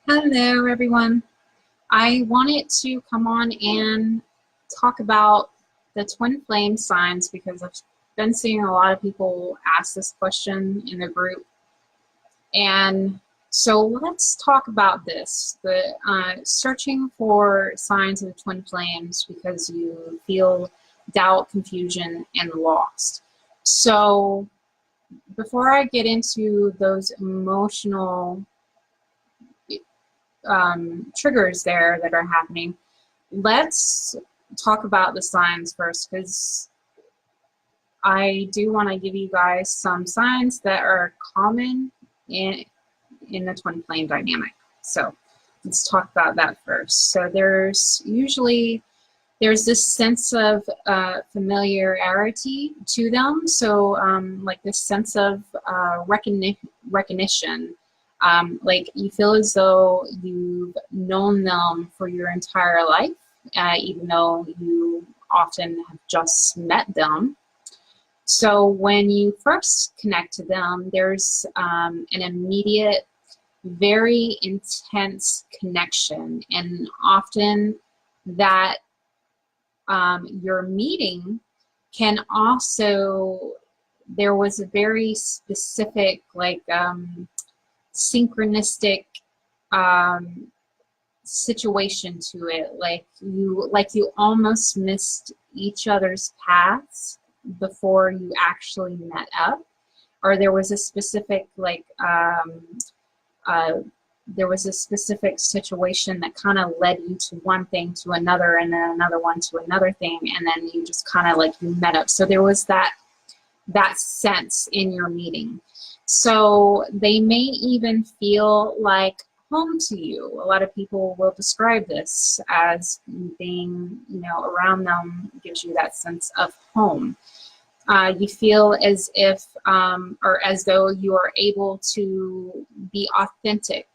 Hello, everyone. I wanted to come on and talk about the twin flame signs because I've been seeing a lot of people ask this question in the group. And so let's talk about this, the searching for signs of twin flames because you feel doubt, confusion, and lost. So before I get into those emotional triggers there that are happening, let's talk about the signs first, because I do want to give you guys some signs that are common in the twin flame dynamic. So let's talk about that first. So there's this sense of familiarity to them. So like this sense of recognition. Like you feel as though you've known them for your entire life, even though you often have just met them. So when you first connect to them, there's an immediate, very intense connection, and often that your meeting can also, there was a very specific synchronistic situation to it, like you almost missed each other's paths before you actually met up, or there was a specific there was a specific situation that kind of led you to one thing to another, and then another one to another thing, and then you just kind of you met up. So there was that sense in your meeting. So they may even feel like home to you. A lot of people will describe this as being, around them gives you that sense of home. You feel as if, or as though you are able to be authentic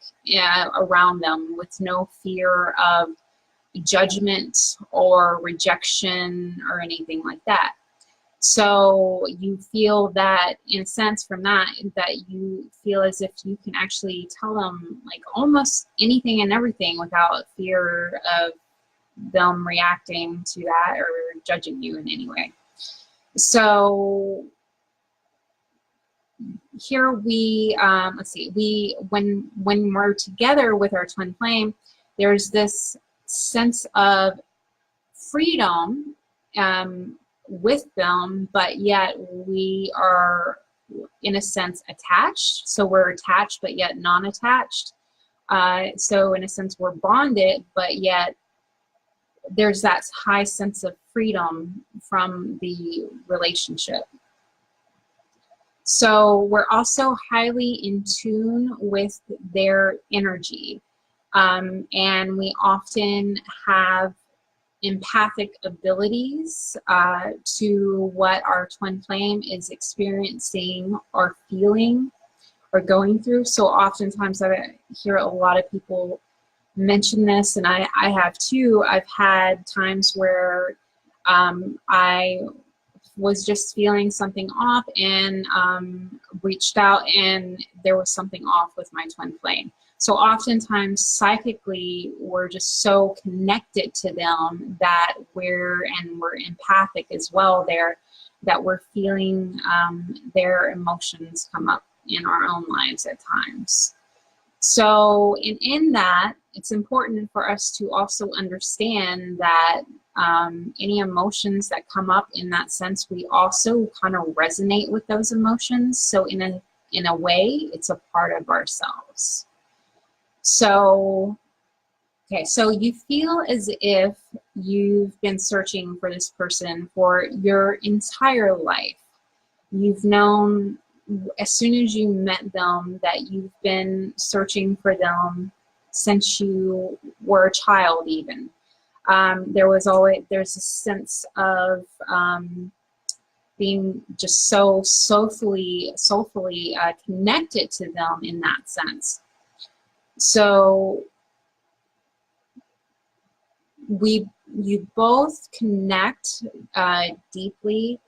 around them with no fear of judgment or rejection or anything like that. So you feel that, in a sense, from that you feel as if you can actually tell them almost anything and everything without fear of them reacting to that or judging you in any way. So here we, let's see, when we're together with our twin flame, there's this sense of freedom with them, but yet we are, in a sense, attached. So we're attached, but yet non-attached. So in a sense, we're bonded, but yet there's that high sense of freedom from the relationship. So we're also highly in tune with their energy. And we often have empathic abilities to what our twin flame is experiencing or feeling or going through. So oftentimes I hear a lot of people mention this, and I have too. I've had times where I was just feeling something off and reached out, and there was something off with my twin flame. So oftentimes psychically we're just so connected to them that we're empathic as well there, that we're feeling their emotions come up in our own lives at times. So in that, it's important for us to also understand that any emotions that come up in that sense, we also kind of resonate with those emotions. So in a way, it's a part of ourselves. So, okay, so you feel as if you've been searching for this person for your entire life. You've known as soon as you met them that you've been searching for them since you were a child even. There's a sense of being just so soulfully connected to them in that sense. So you both connect deeply,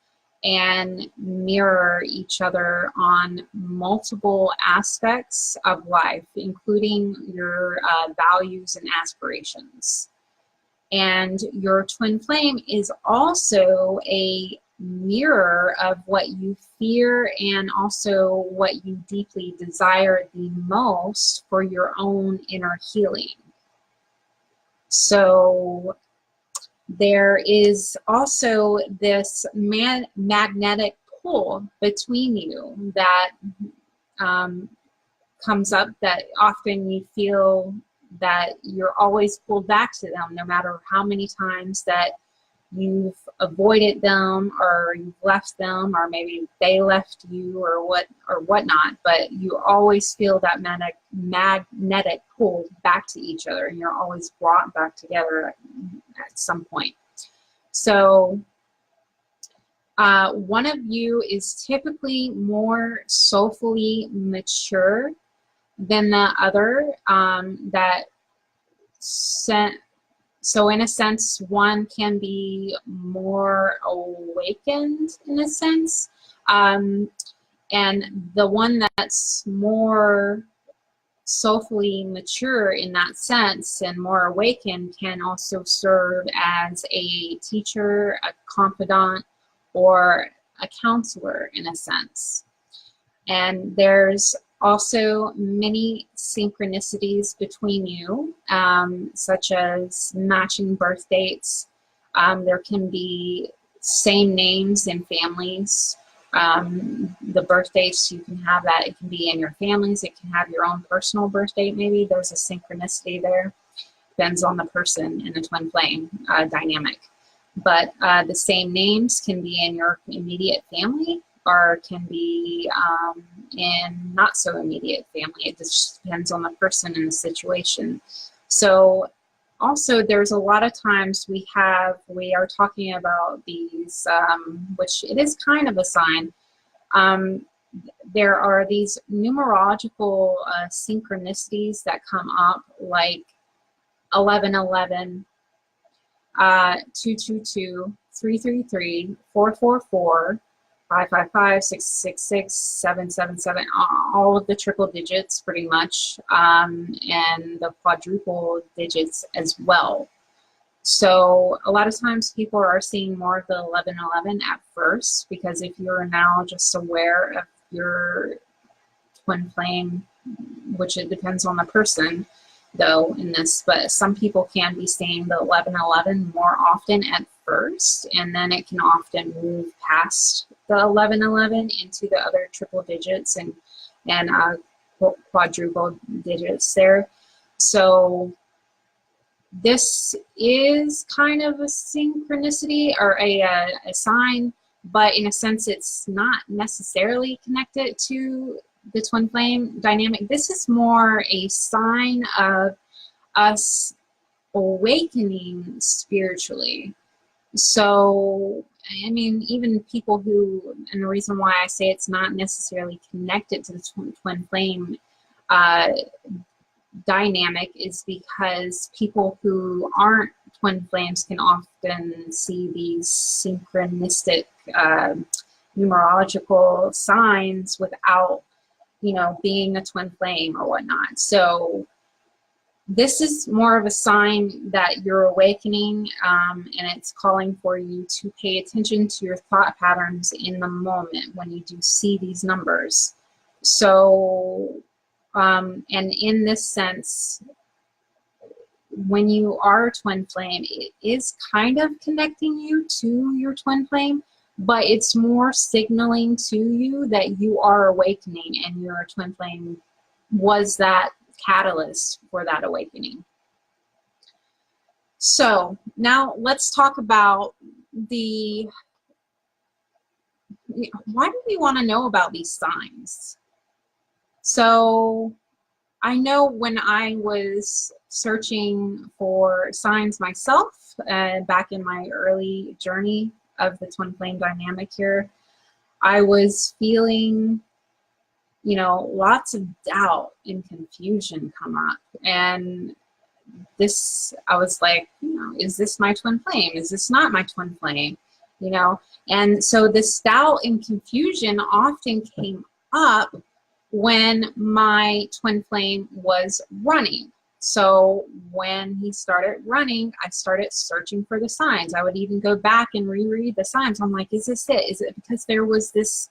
and mirror each other on multiple aspects of life, including your values and aspirations. And your twin flame is also a mirror of what you fear and also what you deeply desire the most for your own inner healing. So there is also this magnetic pull between you that comes up, that often you feel that you're always pulled back to them, no matter how many times that you've avoided them or you've left them, or maybe they left you or whatnot, but you always feel that magnetic pull back to each other, and you're always brought back together at some point. So one of you is typically more soulfully mature than the other. So in a sense, one can be more awakened in a sense. And the one that's more soulfully mature in that sense and more awakened can also serve as a teacher, a confidant, or a counselor in a sense. And there's also many synchronicities between you, such as matching birth dates. There can be same names in families. The birth dates, you can have that. It can be in your families. It can have your own personal birth date maybe. There's a synchronicity there. Depends on the person in the twin flame dynamic. But the same names can be in your immediate family, or can be in not so immediate family. It just depends on the person and the situation. So also there's a lot of times we are talking about these, which it is kind of a sign. There are these numerological synchronicities that come up, like 1111, 222, 333, 444, 555, 666, 777, all of the triple digits pretty much, and the quadruple digits as well. So a lot of times people are seeing more of the 1111 at first, because if you're now just aware of your twin flame, which it depends on the person though in this, but some people can be seeing the 1111 more often at first, and then it can often move past the 1111 into the other triple digits and quadruple digits there. So this is kind of a synchronicity or a sign, but in a sense it's not necessarily connected to the twin flame dynamic. This is more a sign of us awakening spiritually. So, I mean, even people who, and the reason why I say it's not necessarily connected to the twin flame dynamic is because people who aren't twin flames can often see these synchronistic numerological signs without, being a twin flame or whatnot. So this is more of a sign that you're awakening, and it's calling for you to pay attention to your thought patterns in the moment when you do see these numbers. So, and in this sense, when you are a twin flame, it is kind of connecting you to your twin flame, but it's more signaling to you that you are awakening, and your twin flame was that catalyst for that awakening. So now let's talk about why do we want to know about these signs? So I know when I was searching for signs myself back in my early journey of the twin flame dynamic here, I was feeling, lots of doubt and confusion come up. And I was like, is this my twin flame? Is this not my twin flame? you know. And so this doubt and confusion often came up when my twin flame was running. So when he started running, I started searching for the signs. I would even go back and reread the signs. I'm like, is this it? Is it because there was this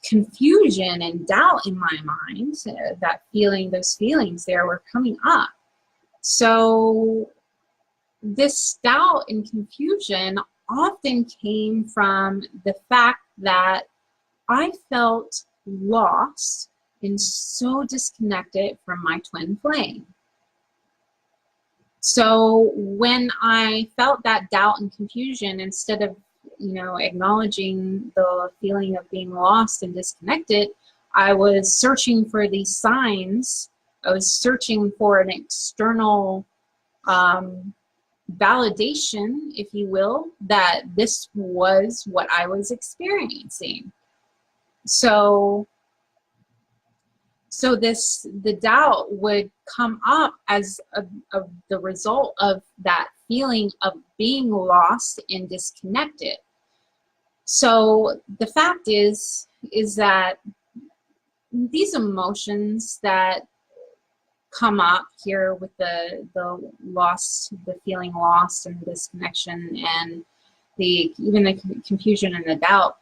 confusion and doubt in my mind, that feeling, those feelings there were coming up. So this doubt and confusion often came from the fact that I felt lost and so disconnected from my twin flame. So when I felt that doubt and confusion, instead of, you know, acknowledging the feeling of being lost and disconnected, I was searching for these signs. I was searching for an external validation, if you will, that this was what I was experiencing. So the doubt would come up as the result of that feeling of being lost and disconnected. So the fact is that these emotions that come up here with the lost, the feeling lost and disconnection, and even the confusion and the doubt,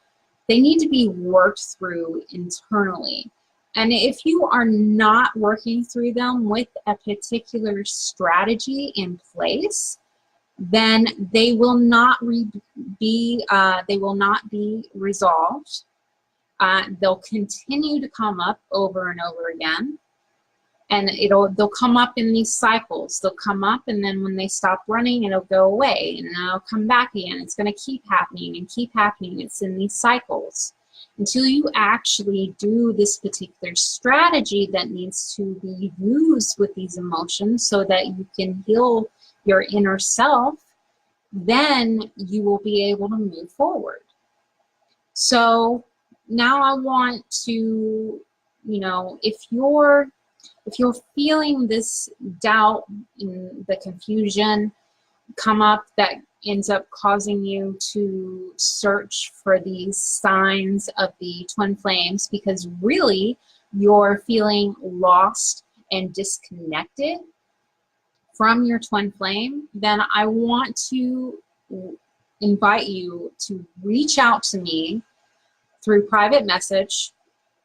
they need to be worked through internally. And if you are not working through them with a particular strategy in place, then they will not be resolved. They'll continue to come up over and over again, and they'll come up in these cycles. They'll come up, and then when they stop running, it'll go away, and then it'll come back again. It's going to keep happening and keep happening. It's in these cycles until you actually do this particular strategy that needs to be used with these emotions so that you can heal your inner self. Then you will be able to move forward. So now I want to, you know, if you're feeling this doubt and the confusion come up that ends up causing you to search for these signs of the twin flames, because really you're feeling lost and disconnected from your twin flame, then I want to invite you to reach out to me through private message,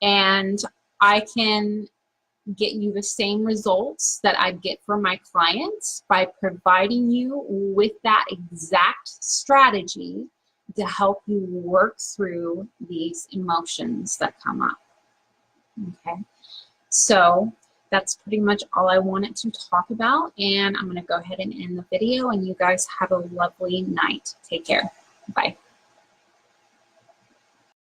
and I can get you the same results that I get for my clients by providing you with that exact strategy to help you work through these emotions that come up. Okay, so that's pretty much all I wanted to talk about, and I'm going to go ahead and end the video, and you guys have a lovely night. Take care. Bye.